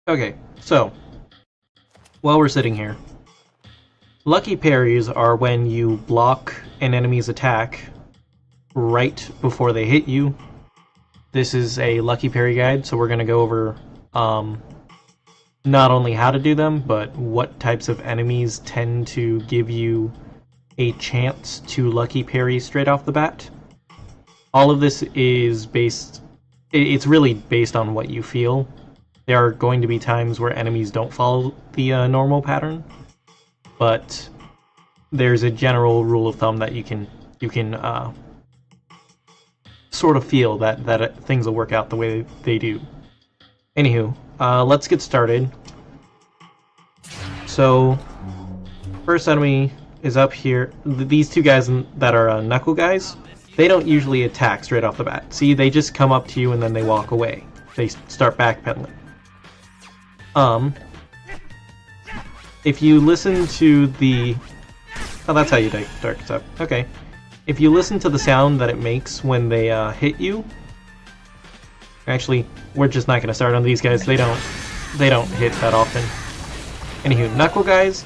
Okay, so, while we're sitting here, lucky parries are when you block an enemy's attack right before they hit you. This is a lucky parry guide, so we're going to go over not only how to do them, but what types of enemies tend to give you a chance to lucky parry straight off the bat. All of this is it's really based on what you feel. There are going to be times where enemies don't follow the normal pattern, but there's a general rule of thumb that you can sort of feel that things will work out the way they do. Anywho, let's get started. So, first enemy is up here. These two guys that are knuckle guys, they don't usually attack straight off the bat. See, they just come up to you and then they walk away. They start backpedaling. If you listen to the... Oh, that's how you dark it up. Okay. If you listen to the sound that it makes when they hit you... Actually, we're just not going to start on these guys. They don't hit that often. Anywho, knuckle guys,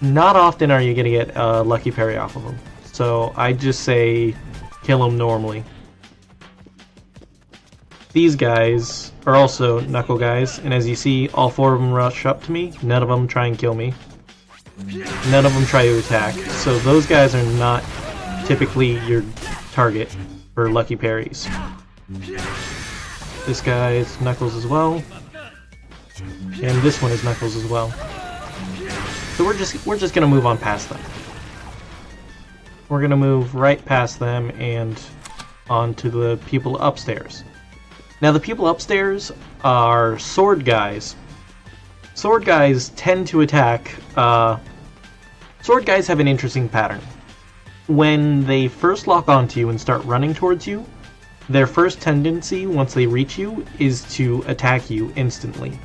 not often are you going to get a lucky parry off of them. So I just say kill them normally. These guys are also knuckle guys, and as you see, all four of them rush up to me. None of them try and kill me. None of them try to attack. So those guys are not typically your target for lucky parries. This guy is Knuckles as well, and this one is Knuckles as well. So we're just gonna move on past them. We're gonna move right past them and on to the people upstairs. Now the people upstairs are sword guys. Sword guys tend to attack. Sword guys have an interesting pattern. When they first lock onto you and start running towards you, their first tendency, once they reach you, is to attack you instantly.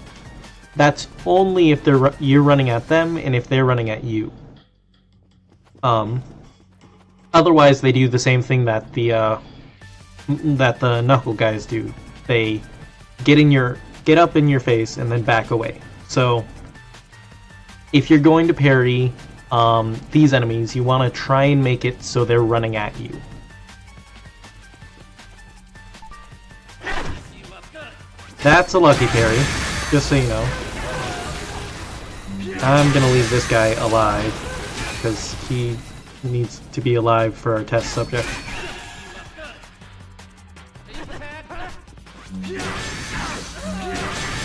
That's only if you're running at them and if they're running at you. Otherwise, they do the same thing that the knuckle guys do. They get up in your face and then back away. So, if you're going to parry these enemies, you want to try and make it so they're running at you. That's a lucky parry, just so you know. I'm gonna leave this guy alive, because he needs to be alive for our test subject.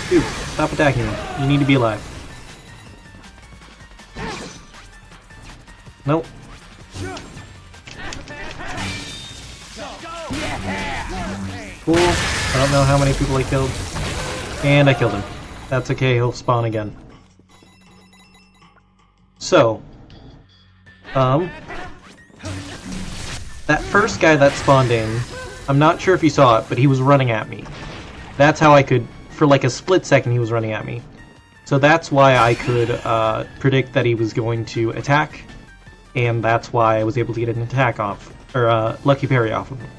Dude, stop attacking me. You need to be alive. Nope. Cool. I don't know how many people I killed. And I killed him. That's okay, he'll spawn again. So, that first guy that spawned in, I'm not sure if you saw it, but he was running at me. That's how I could, for like a split second he was running at me. So that's why I could predict that he was going to attack, and that's why I was able to get an attack off, or lucky parry off of him.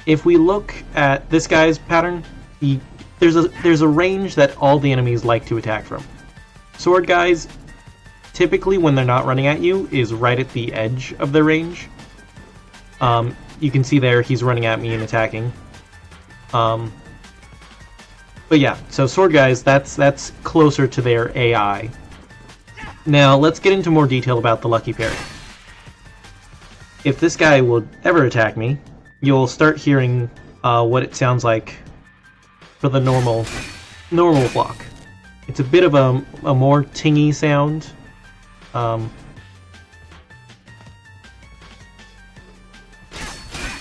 If we look at this guy's pattern, there's a range that all the enemies like to attack from. Sword guys, typically when they're not running at you, is right at the edge of their range. You can see there he's running at me and attacking. But yeah, so sword guys, that's closer to their AI. Now let's get into more detail about the lucky parry. If this guy will ever attack me, you'll start hearing what it sounds like for the normal block. It's a bit of a more tingy sound.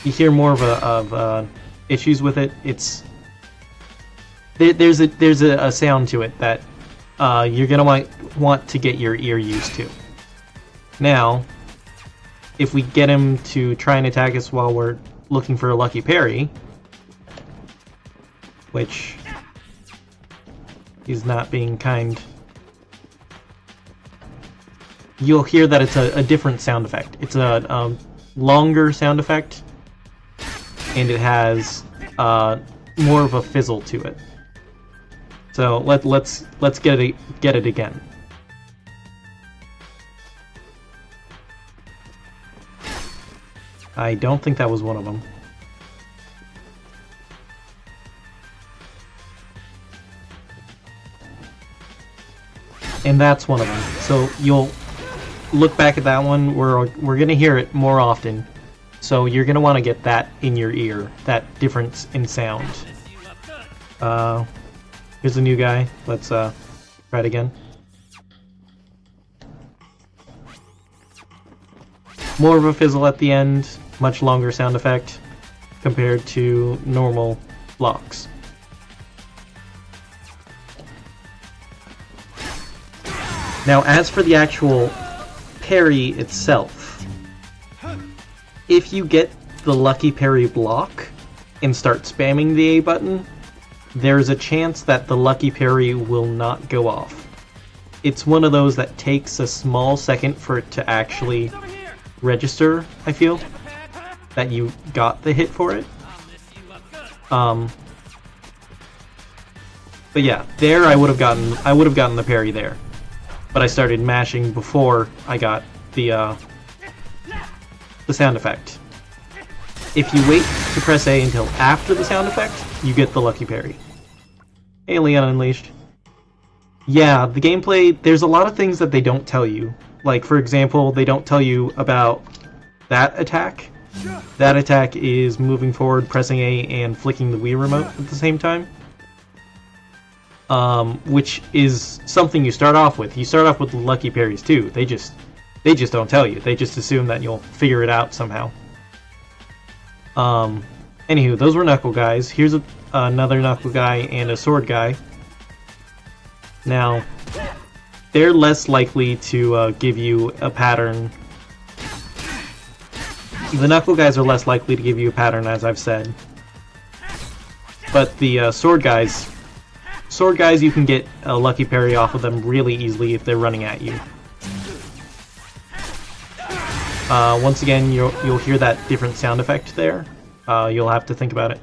You hear more of issues with it. There's a sound to it that you're gonna want to get your ear used to. Now, if we get him to try and attack us while we're looking for a lucky parry, which he's not being kind, you'll hear that it's a different sound effect. It's a longer sound effect, and it has more of a fizzle to it. So let's get it again. I don't think that was one of them. And that's one of them. So you'll look back at that one. We're gonna hear it more often. So you're gonna want to get that in your ear, that difference in sound. Here's a new guy. Let's try it again. More of a fizzle at the end, much longer sound effect compared to normal blocks. Now, as for the actual parry itself, if you get the lucky parry block and start spamming the A button, there's a chance that the lucky parry will not go off. It's one of those that takes a small second for it to actually register, I feel, that you got the hit for it. But yeah, there I would have gotten the parry there. But I started mashing before I got the sound effect. If you wait to press A until after the sound effect, you get the lucky parry. Hey, Leon Unleashed. Yeah, the gameplay, there's a lot of things that they don't tell you. Like, for example, they don't tell you about that attack. That attack is moving forward, pressing A, and flicking the Wii remote at the same time. Which is something you start off with. You start off with lucky parries too. They just don't tell you. They just assume that you'll figure it out somehow. Anywho, those were knuckle guys. Here's another knuckle guy and a sword guy. Now, they're less likely to give you a pattern. The knuckle guys are less likely to give you a pattern, as I've said. But the sword guys, you can get a lucky parry off of them really easily if they're running at you. Once again, you'll hear that different sound effect there. You'll have to think about it.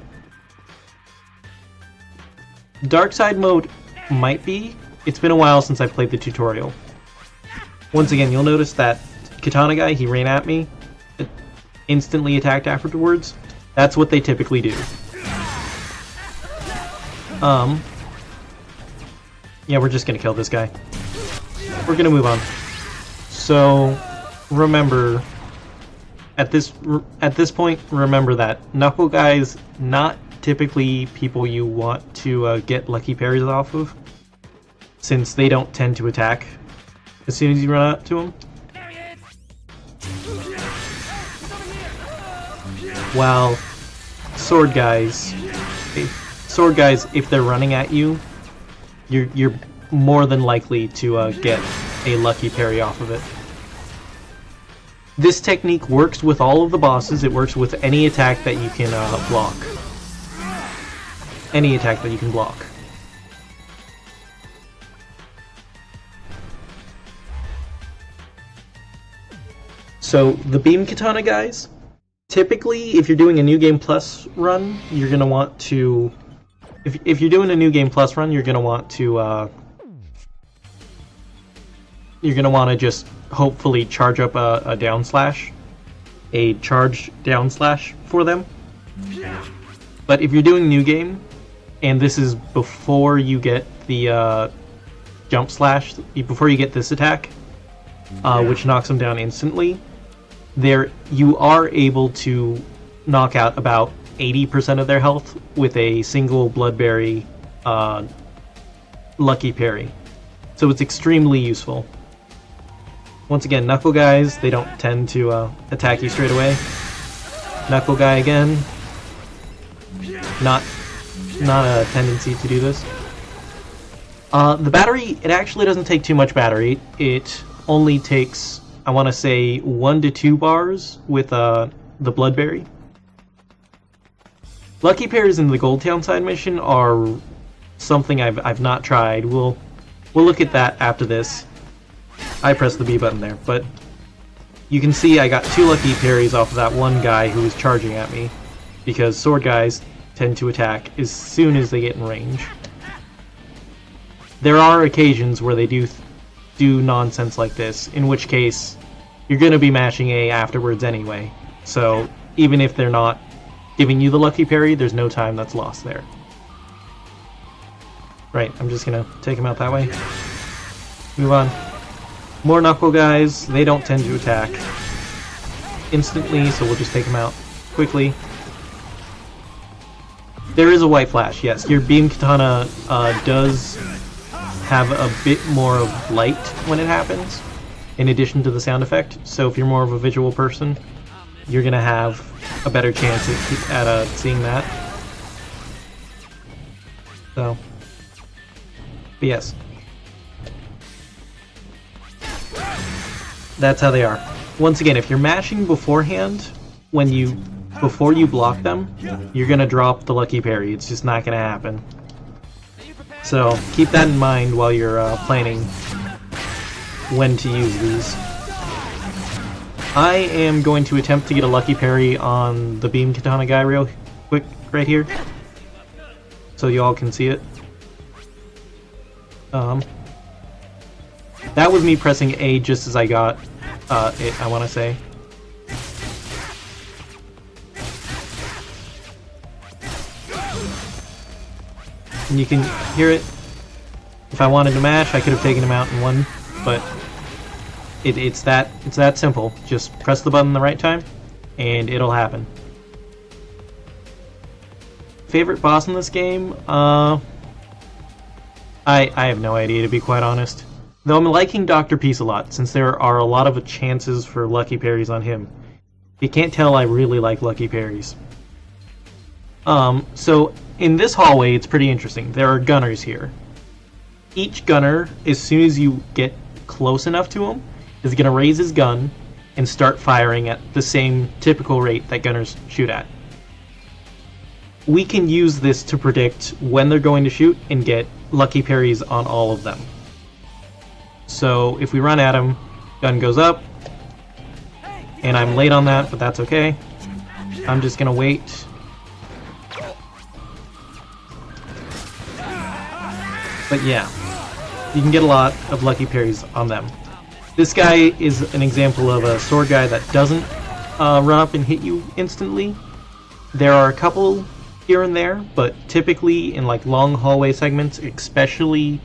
Dark side mode might be. It's been a while since I played the tutorial. Once again, you'll notice that katana guy, he ran at me, instantly attacked afterwards. That's what they typically do. Yeah, we're just gonna kill this guy. We're gonna move on. So, remember, at this point, remember that knuckle guys, not typically people you want to get lucky parries off of, since they don't tend to attack as soon as you run up to them. While sword guys, if they're running at you, you're more than likely to get a lucky parry off of it. This technique works with all of the bosses. It works with any attack that you can block. Any attack that you can block. So the beam katana guys, typically if you're doing a New Game Plus run, you're gonna want to. If you're doing a New Game Plus run, you're gonna want to. You're gonna want to just hopefully charge up a down slash, a charge down slash for them. But if you're doing New Game, and this is before you get the jump slash, before you get this attack, which knocks them down instantly, you are able to knock out about 80% of their health with a single Bloodberry lucky parry. So it's extremely useful. Once again, knuckle guys, they don't tend to attack you straight away. Knuckle guy again. Not a tendency to do this. The battery, it actually doesn't take too much battery. It only takes, I want to say, 1 to 2 bars with the Bloodberry. Lucky parries in the Gold Town side mission are something I've not tried. We'll look at that after this. I pressed the B button there, but you can see I got 2 lucky parries off of that one guy who was charging at me, because sword guys tend to attack as soon as they get in range. there are occasions where they do nonsense like this, in which case you're going to be mashing A afterwards anyway. So even if they're not giving you the lucky parry, there's no time that's lost there. Right, I'm just going to take him out that way. Move on. More knuckle guys, they don't tend to attack instantly, so we'll just take him out quickly. There is a white flash, yes. Your beam katana does have a bit more of light when it happens, in addition to the sound effect. So if you're more of a visual person, you're gonna have a better chance at seeing that. So, but yes, that's how they are. Once again, if you're mashing beforehand, before you block them, you're gonna drop the lucky parry. It's just not gonna happen. So keep that in mind while you're planning when to use these. I am going to attempt to get a lucky parry on the beam katana guy real quick right here, so y'all can see it. That was me pressing A just as I got it, I want to say. And you can hear it. If I wanted to mash, I could have taken him out in one, but it's that simple. Just press the button the right time, and it'll happen. Favorite boss in this game? I have no idea, to be quite honest. Though I'm liking Dr. Peace a lot, since there are a lot of chances for lucky parries on him. If you can't tell, I really like lucky parries. So in this hallway, it's pretty interesting. There are gunners here. Each gunner, as soon as you get close enough to him, is going to raise his gun and start firing at the same typical rate that gunners shoot at. We can use this to predict when they're going to shoot and get lucky parries on all of them. So if we run at him, gun goes up, and I'm late on that, but that's okay. I'm just going to wait. But yeah, you can get a lot of lucky parries on them. This guy is an example of a sword guy that doesn't run up and hit you instantly. There are a couple here and there, but typically in like long hallway segments, especially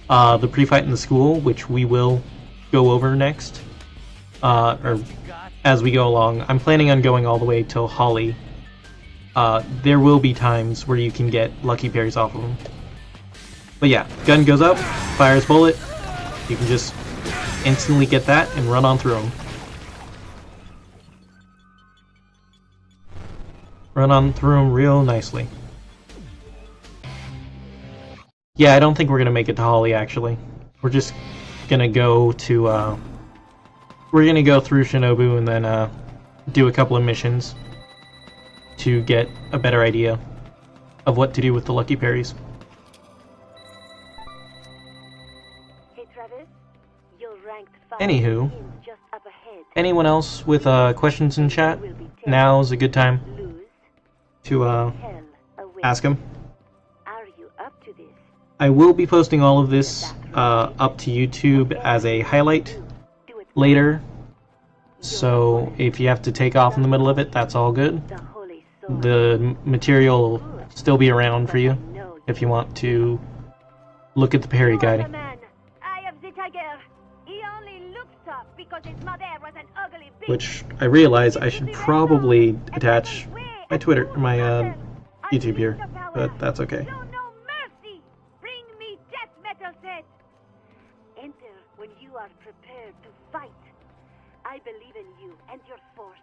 the pre-fight in the school, which we will go over next, or as we go along. I'm planning on going all the way till Holly. There will be times where you can get lucky parries off of him. But yeah, gun goes up, fires bullet, you can just instantly get that and run on through him. Run on through him real nicely. Yeah, I don't think we're gonna make it to Holly, actually. We're just gonna go to, we're gonna go through Shinobu and then, do a couple of missions to get a better idea of what to do with the lucky parries. Anywho, anyone else with questions in chat? Now's a good time to ask them. I will be posting all of this up to YouTube as a highlight later, so if you have to take off in the middle of it, that's all good. The material will still be around for you if you want to look at the parry guide. Which I realize I should probably attach my Twitter, my YouTube here, but that's okay. Bring me death metal set. Enter when you are prepared to fight. I believe in you and your force.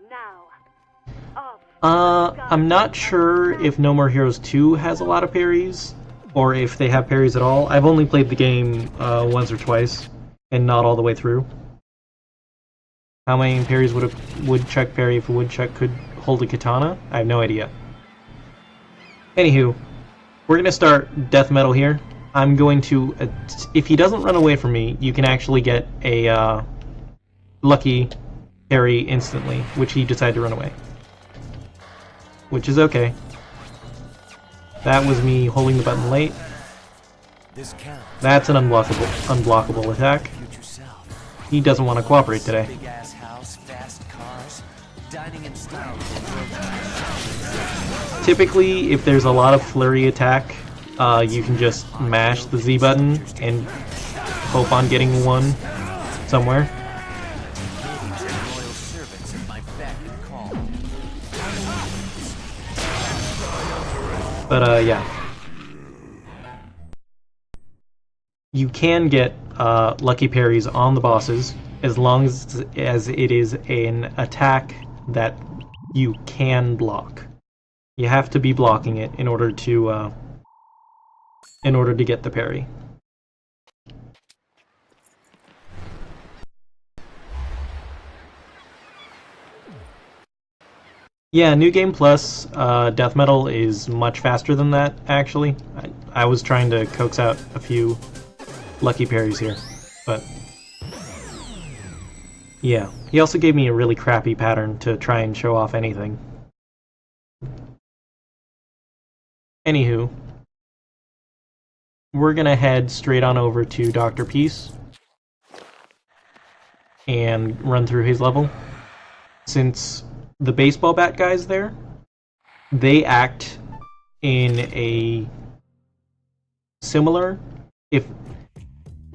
Now. I'm not sure if No More Heroes 2 has a lot of parries, or if they have parries at all. I've only played the game once or twice, and not all the way through. How many parries would a woodchuck parry if a woodchuck could hold a katana? I have no idea. Anywho, we're going to start death metal here. I'm going to, if he doesn't run away from me, you can actually get a lucky parry instantly, which he decided to run away. Which is okay. That was me holding the button late. This counts. That's an unblockable attack. Future self. He doesn't want to cooperate today. Big ass house, fast cars, dining in style. Typically, if there's a lot of flurry attack, you can just mash the Z button and hope on getting one somewhere. Loyal servants at my beck and call. But yeah. You can get lucky parries on the bosses as long as it is an attack that you can block. You have to be blocking it in order to get the parry. Yeah, New Game Plus, Death Metal is much faster than that, actually. I was trying to coax out a few lucky parries here, but yeah. He also gave me a really crappy pattern to try and show off anything. Anywho, we're gonna head straight on over to Dr. Peace and run through his level. Since the baseball bat guys there, they act in a similar,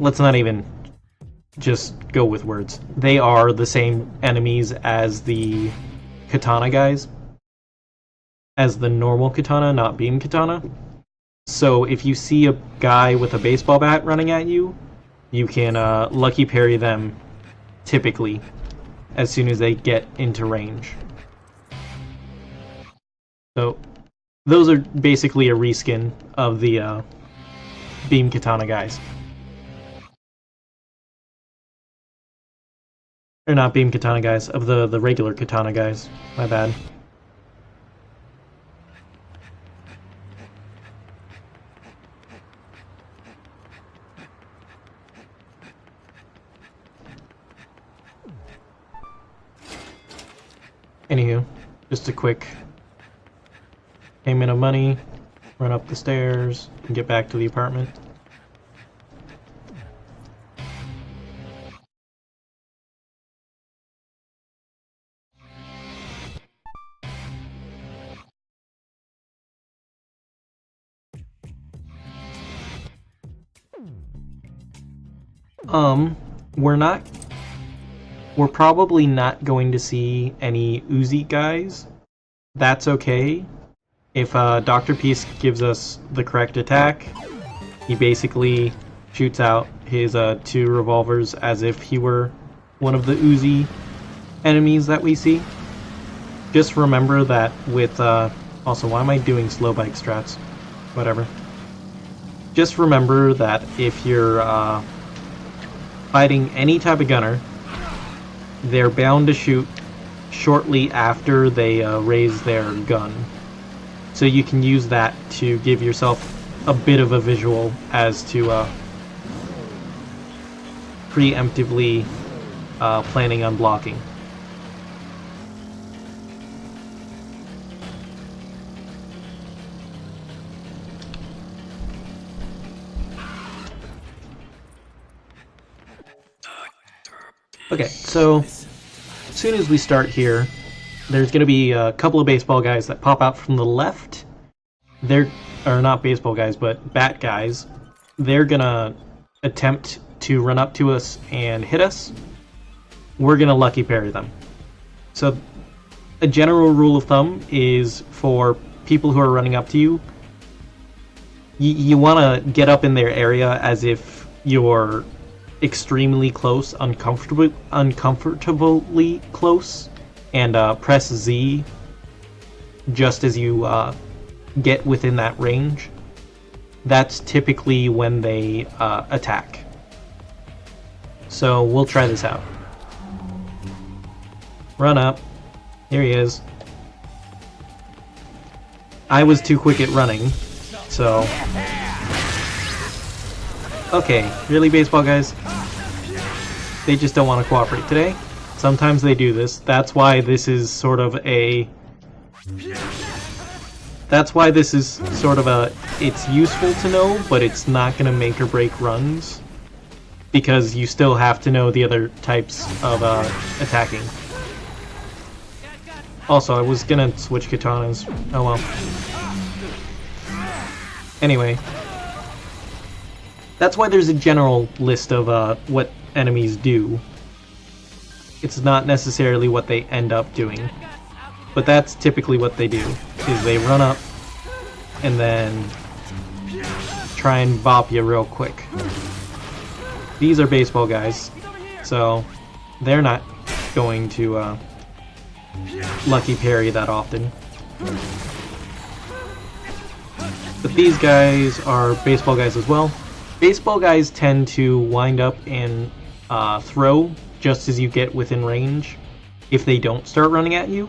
let's not even just go with words. They are the same enemies as the katana guys, as the normal katana, not beam katana. So if you see a guy with a baseball bat running at you, you can lucky parry them typically as soon as they get into range. So those are basically a reskin of the beam katana guys. Or not beam katana guys, of the regular katana guys. My bad. Anywho, just a quick payment of money, run up the stairs, and get back to the apartment. We're probably not going to see any Uzi guys. That's okay. If Dr. Peace gives us the correct attack, he basically shoots out his 2 revolvers as if he were one of the Uzi enemies that we see. Just remember that with... also, why am I doing slow bike strats? Whatever. Just remember that if you're fighting any type of gunner, they're bound to shoot shortly after they raise their gun. So you can use that to give yourself a bit of a visual as to preemptively planning on blocking. Okay, so as soon as we start here, there's going to be a couple of baseball guys that pop out from the left. They're not baseball guys, but bat guys. They're going to attempt to run up to us and hit us. We're going to lucky parry them. So a general rule of thumb is for people who are running up to you, you want to get up in their area as if you're extremely close, uncomfortably close, and press Z just as you get within that range. That's typically when they attack. So we'll try this out. Run up. Here he is. I was too quick at running, so... Okay, really, baseball guys? They just don't want to cooperate today. Sometimes they do this. That's why this is sort of a That's why this is sort of it's useful to know, but it's not going to make or break runs. Because you still have to know the other types of attacking. Also, I was gonna switch katanas. Oh well. Anyway. That's why there's a general list of what enemies do. It's not necessarily what they end up doing. But that's typically what they do, is they run up and then try and bop you real quick. These are baseball guys, so they're not going to lucky parry that often. But these guys are baseball guys as well. Baseball guys tend to wind up and throw just as you get within range if they don't start running at you.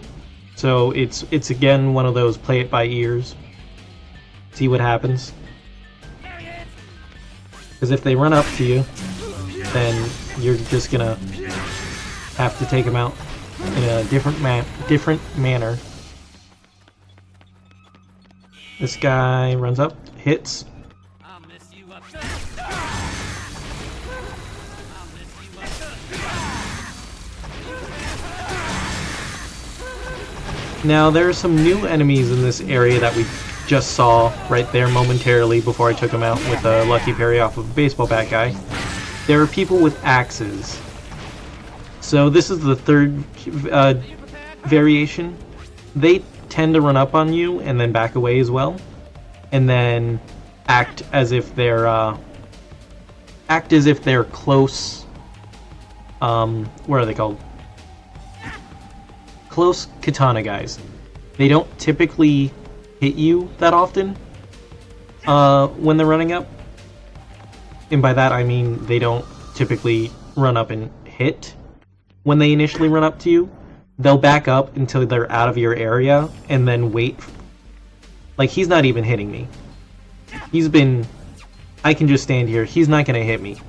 So it's again one of those play it by ears. See what happens. Because if they run up to you, then you're just gonna have to take them out in a different manner. This guy runs up, hits. Now there are some new enemies in this area that we just saw right there momentarily before I took him out with a lucky parry off of a baseball bat guy. There are people with axes. So this is the third variation. They tend to run up on you and then back away as well, and then act as if they're close. What are they called? Close katana guys. They don't typically hit you that often when they're running up. And by that I mean they don't typically run up and hit when they initially run up to you. They'll back up until they're out of your area and then wait. Like, he's not even hitting me. I can just stand here. He's not going to hit me.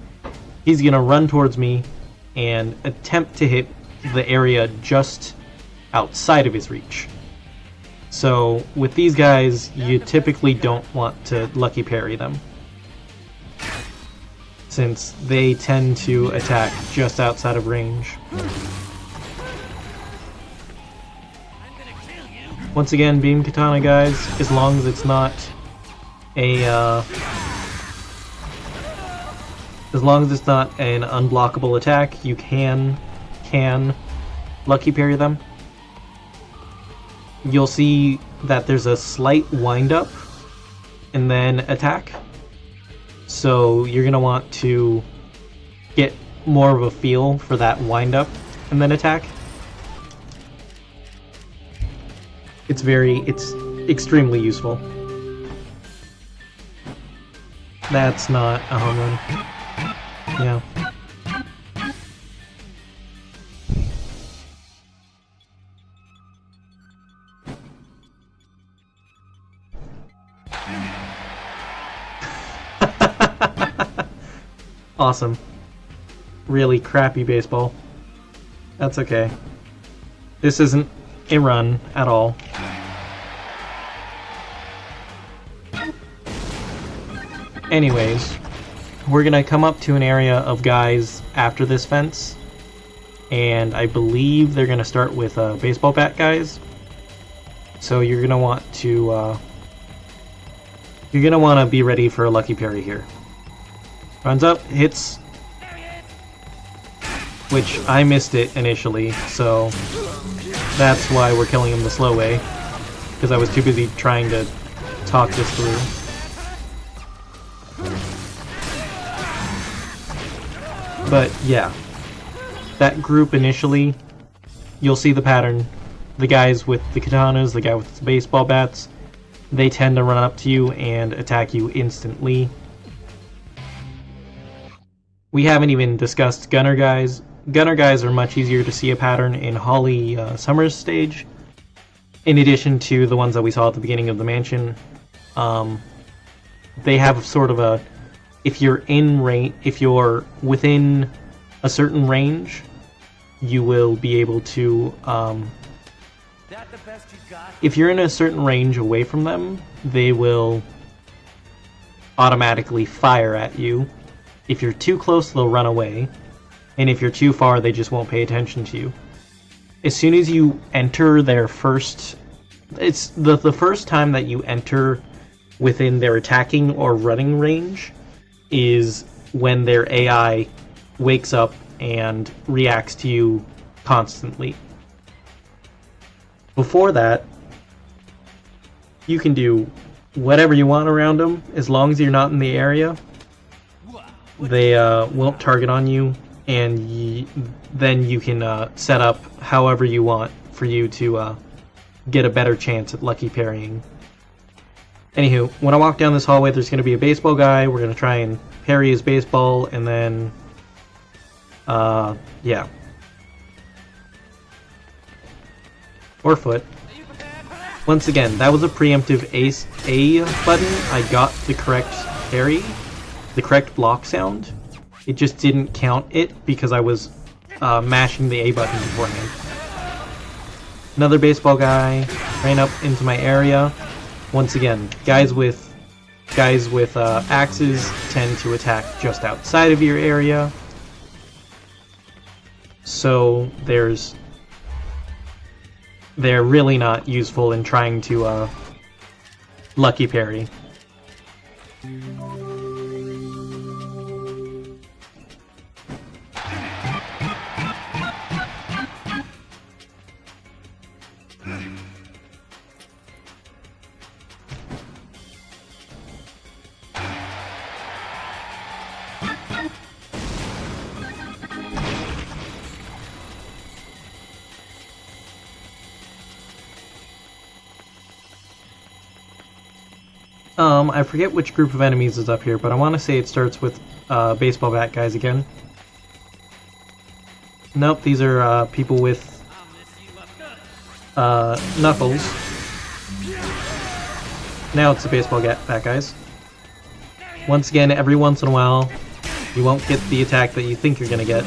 He's going to run towards me and attempt to hit the area just outside of his reach. So with these guys, you typically don't want to lucky parry them, since they tend to attack just outside of range. Once again, beam katana guys, as long as it's not an unblockable attack, you can lucky parry them. You'll see that there's a slight wind up and then attack. So you're going to want to get more of a feel for that wind up and then attack. It's extremely useful. That's not a home run. Yeah. Awesome. Really crappy baseball. That's okay. This isn't a run at all. Anyways, we're gonna come up to an area of guys after this fence, and I believe they're gonna start with baseball bat guys. So you're gonna want to be ready for a lucky parry here. Runs up, hits, which I missed it initially, so that's why we're killing him the slow way, because I was too busy trying to talk this through. But yeah, that group initially, you'll see the pattern. The guys with the katanas, the guy with the baseball bats, they tend to run up to you and attack you instantly. We haven't even discussed gunner guys. Gunner guys are much easier to see a pattern in Holly Summers stage, in addition to the ones that we saw at the beginning of the mansion. They have sort of a, if you're within a certain range, you will be able to that the best you got? if you're in a certain range away from them, they will automatically fire at you. If you're too close, they'll run away. And if you're too far, they just won't pay attention to you. As soon as you enter their first... It's the first time that you enter within their attacking or running range is when their AI wakes up and reacts to you constantly. Before that, you can do whatever you want around them, as long as you're not in the area. They won't target on you, and then you can set up however you want for you to get a better chance at lucky parrying. Anywho, when I walk down this hallway, there's going to be a baseball guy. We're going to try and parry his baseball, and then... yeah. Or foot. Once again, that was a preemptive A button. I got the correct parry, the correct block sound. It just didn't count it because I was mashing the A button beforehand. Another baseball guy ran up into my area. Once again, guys with axes tend to attack just outside of your area. So they're really not useful in trying to lucky parry. I forget which group of enemies is up here, but I want to say it starts with baseball bat guys again. Nope, these are people with knuckles. Now it's the baseball bat guys. Once again, every once in a while, you won't get the attack that you think you're going to get.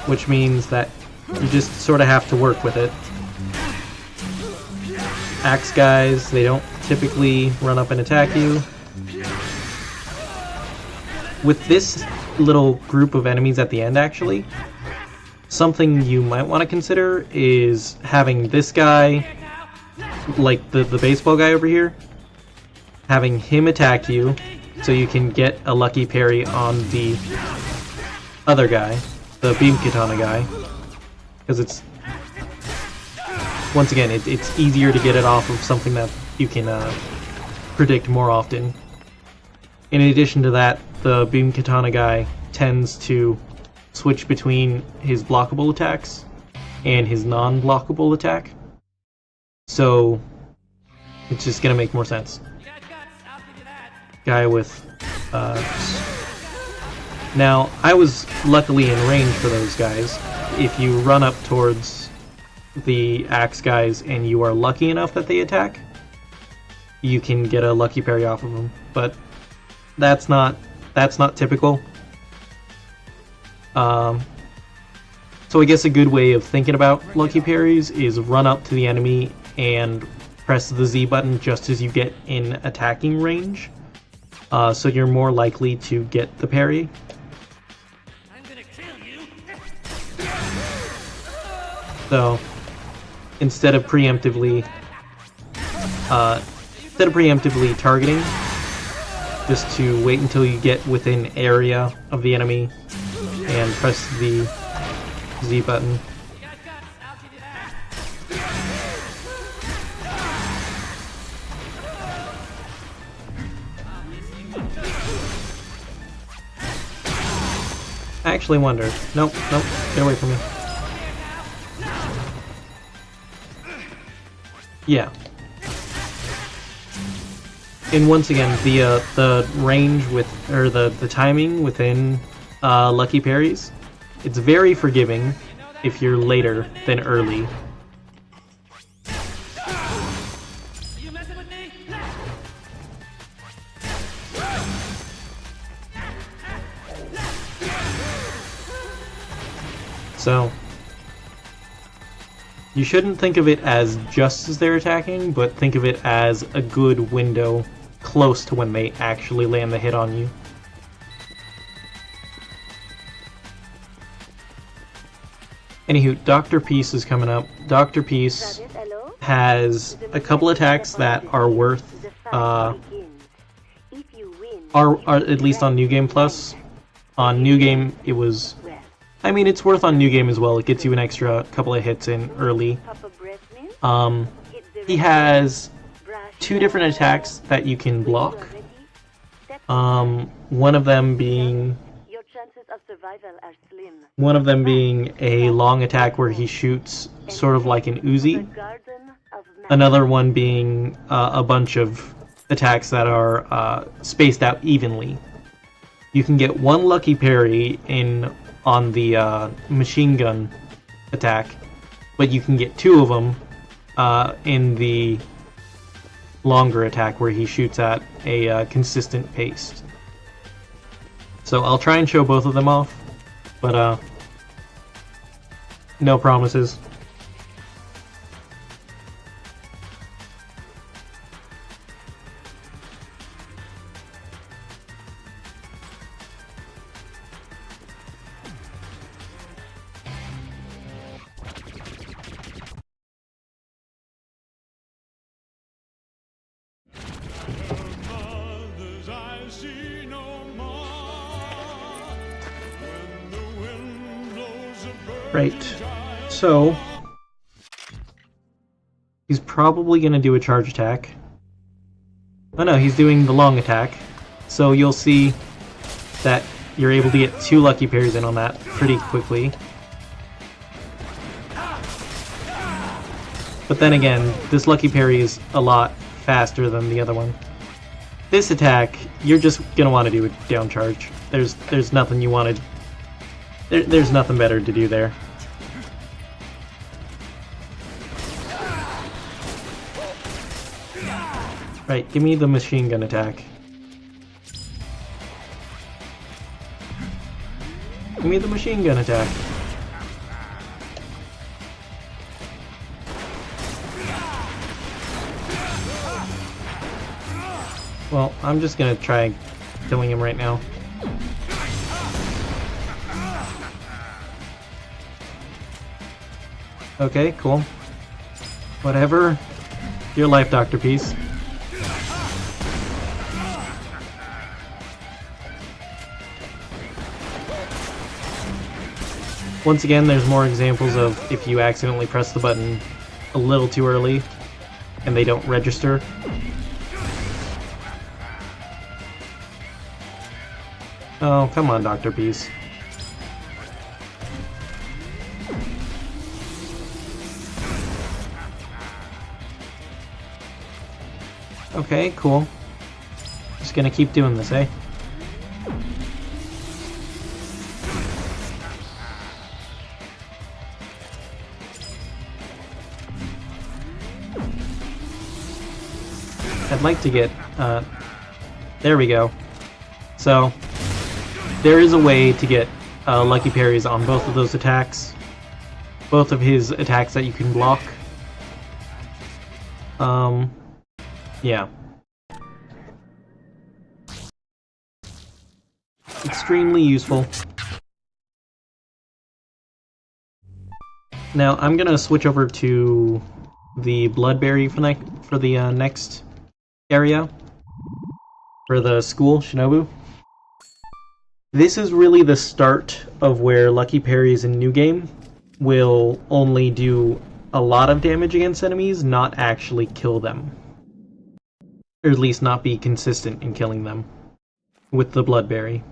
Which means that you just sort of have to work with it. Axe guys, they don't typically run up and attack you. With this little group of enemies at the end, actually, something you might want to consider is having this guy, like the baseball guy over here, having him attack you so you can get a lucky parry on the other guy, the beam katana guy, because it's, once again, it's easier to get it off of something that you can predict more often. In addition to that, the beam katana guy tends to switch between his blockable attacks and his non-blockable attack. So it's just gonna make more sense. Guy with now, I was luckily in range for those guys. If you run up towards the axe guys and you are lucky enough that they attack, you can get a lucky parry off of them, but that's not typical. So I guess a good way of thinking about lucky parries is run up to the enemy and press the Z button just as you get in attacking range, so you're more likely to get the parry. I'm gonna kill you. So instead of preemptively targeting, just to wait until you get within area of the enemy and press the Z button. I actually wonder. Nope, get away from me. Yeah. And once again, the range with, or the timing within lucky parries, it's very forgiving if you're later than early. You messing with me? So You shouldn't think of it as just as they're attacking, but think of it as a good window close to when they actually land the hit on you. Anywho, Dr. Peace is coming up. Dr. Peace has a couple attacks that are worth, are at least on New Game Plus. On New Game, it was... I mean, it's worth on New Game as well. It gets you an extra couple of hits in early. He has 2 different attacks that you can block. One of them being a long attack where he shoots sort of like an Uzi. Another one being a bunch of attacks that are spaced out evenly. You can get 1 lucky parry on the machine gun attack, but you can get 2 of them in the longer attack where he shoots at a consistent pace. So I'll try and show both of them off, but no promises. Right, so he's probably going to do a charge attack. Oh no, he's doing the long attack. So you'll see that you're able to get 2 lucky parries in on that pretty quickly. But then again, this lucky parry is a lot faster than the other one. This attack, you're just going to want to do a down charge. There's nothing you want to... There's nothing better to do there. Right, give me the machine gun attack. Give me the machine gun attack. Well, I'm just gonna try killing him right now. Okay, cool. Whatever. Your life, Dr. Peace. Once again, there's more examples of if you accidentally press the button a little too early and they don't register. Oh, come on, Dr. Peace. Okay, cool. Just gonna keep doing this, eh? I'd like to get, there we go. So, there is a way to get lucky parries on both of those attacks. Both of his attacks that you can block. Yeah. Extremely useful. Now, I'm gonna switch over to the Bloodberry for the next area. For the school, Shinobu. This is really the start of where lucky parries in New Game will only do a lot of damage against enemies, not actually kill them. Or at least not be consistent in killing them with the Bloodberry.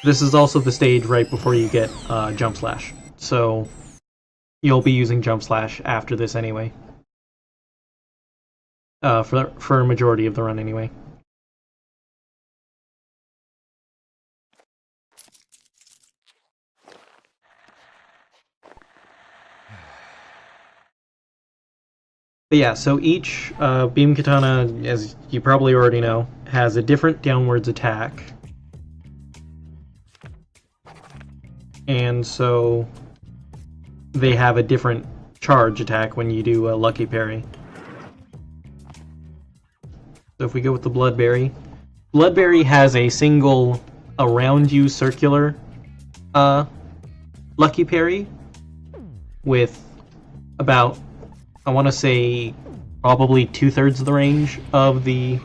This is also the stage right before you get Jump Slash, so you'll be using Jump Slash after this anyway. For a majority of the run anyway. But yeah, so each Beam Katana, as you probably already know, has a different downwards attack. and so they have a different charge attack when you do a Lucky Parry. So if we go with the Bloodberry, Bloodberry has a single around you circular Lucky Parry with about, I want to say, probably 2/3 of the range of the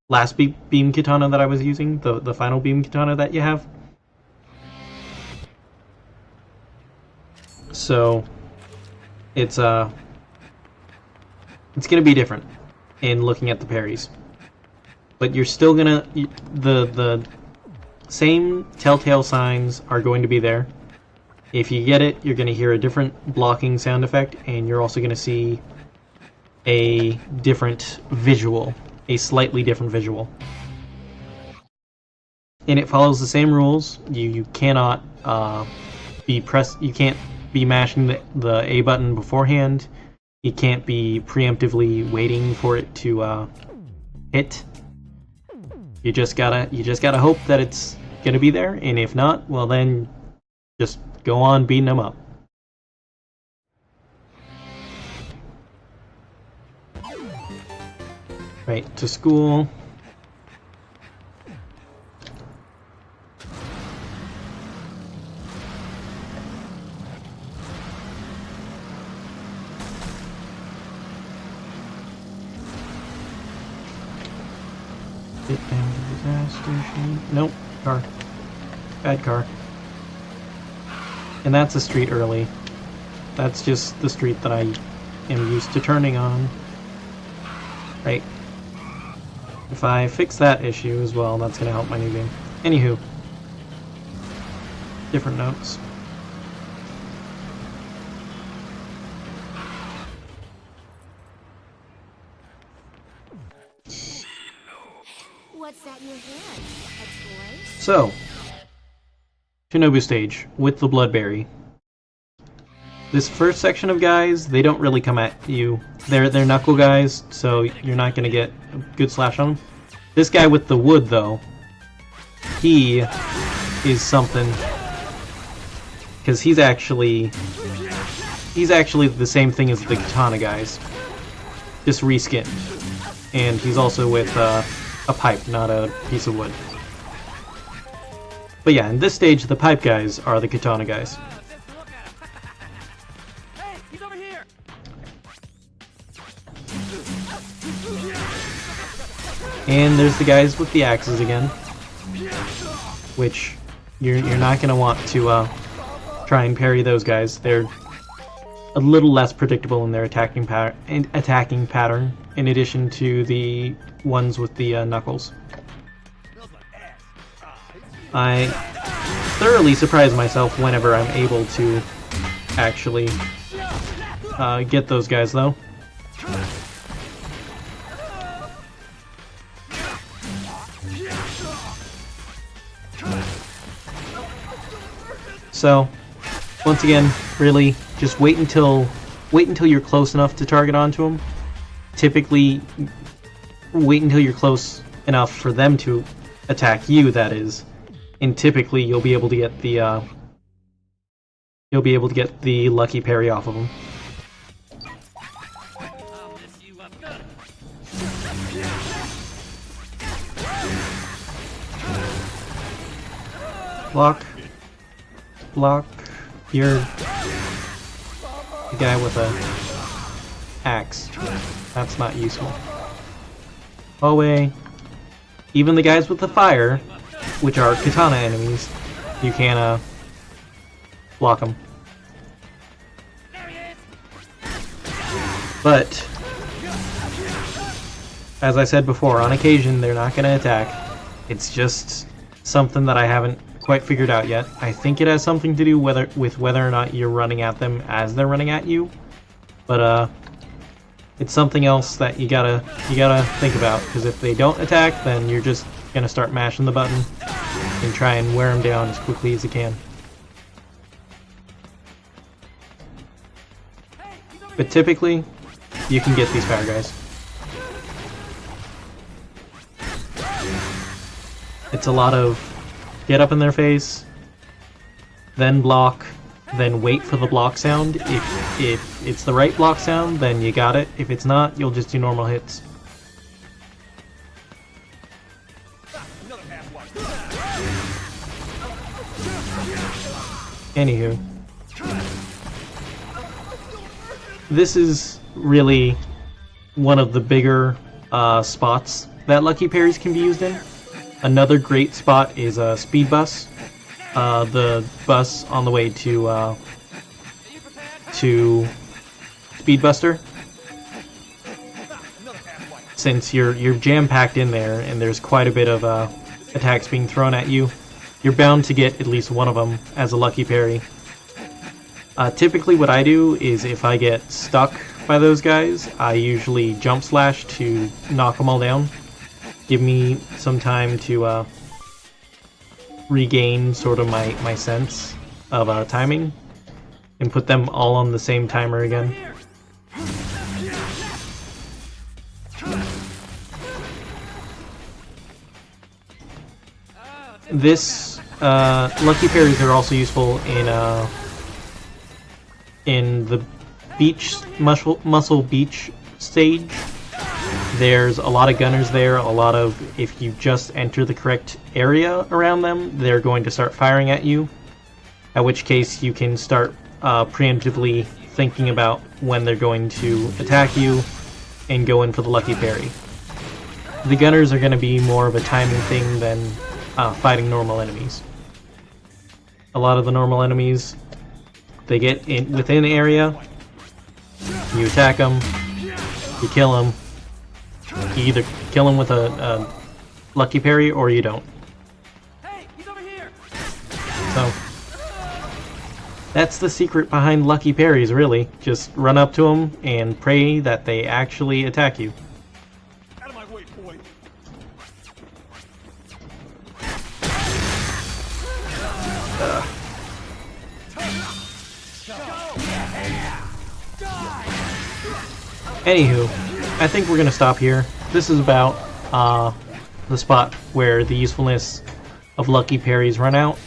last beam katana that I was using, the final beam katana that you have. So it's gonna be different in looking at the parries, but you're still gonna the same telltale signs are going to be there. If you get it, you're gonna hear a different blocking sound effect, and you're also gonna see a different visual, a slightly different visual. And it follows the same rules. You cannot you can't be mashing the A button beforehand. You can't be preemptively waiting for it to hit. You just gotta hope that it's gonna be there, and if not, well then just go on beating them up. Right, to school. Get down to the gas station. Nope, car. Bad car. And that's a street early. That's just the street that I am used to turning on. Right. If I fix that issue as well, that's going to help my new game. Anywho. Different notes. What's that in your hand? A toy? So, Shinobu stage with the Bloodberry. This first section of guys, they don't really come at you. They're knuckle guys, so you're not going to get a good slash on them. This guy with the wood, though, he is something, because he's actually the same thing as the katana guys, just reskinned, and he's also with a pipe, not a piece of wood. But yeah, in this stage, the pipe guys are the katana guys. And there's the guys with the axes again, which you're not going to want to try and parry those guys. They're a little less predictable in their attacking pattern, in addition to the ones with the knuckles. I thoroughly surprise myself whenever I'm able to actually get those guys, though. So, once again, really, just wait until you're close enough to target onto them. Typically, wait until you're close enough for them to attack you, that is. And typically, you'll be able to get the lucky parry off of them. Block. Block. You're the guy with a axe. That's not useful. Away. Even the guys with the fire, which are katana enemies, you can block them. But as I said before, on occasion they're not going to attack. It's just something that I haven't quite figured out yet. I think it has something to do with whether or not you're running at them as they're running at you. But it's something else that you gotta think about, because if they don't attack, then you're just gonna start mashing the button and try and wear them down as quickly as you can. But typically, you can get these fire guys. It's a lot of get up in their face, then block, then wait for the block sound. If it's the right block sound, then you got it. If it's not, you'll just do normal hits. Anywho, this is really one of the bigger spots that Lucky Parries can be used in. Another great spot is Speed Bus, the bus on the way to Speed Buster. Since you're jam-packed in there and there's quite a bit of attacks being thrown at you, you're bound to get at least one of them as a Lucky Parry. Typically what I do is if I get stuck by those guys, I usually jump slash to knock them all down. Give me some time to regain sort of my sense of timing and put them all on the same timer again. This Lucky Parries are also useful in the beach muscle beach stage. There's a lot of gunners there. A lot of, if you just enter the correct area around them, they're going to start firing at you. At which case you can start preemptively thinking about when they're going to attack you and go in for the Lucky Parry. The gunners are going to be more of a timing thing than fighting normal enemies. A lot of the normal enemies, they get in within area, you attack them, you kill them. You either kill them with a Lucky Parry or you don't. Hey, he's over here. So that's the secret behind Lucky Parries, really. Just run up to them and pray that they actually attack you. Out of my way, boy. Anywho, I think we're gonna stop here. This is about the spot where the usefulness of Lucky Parries run out.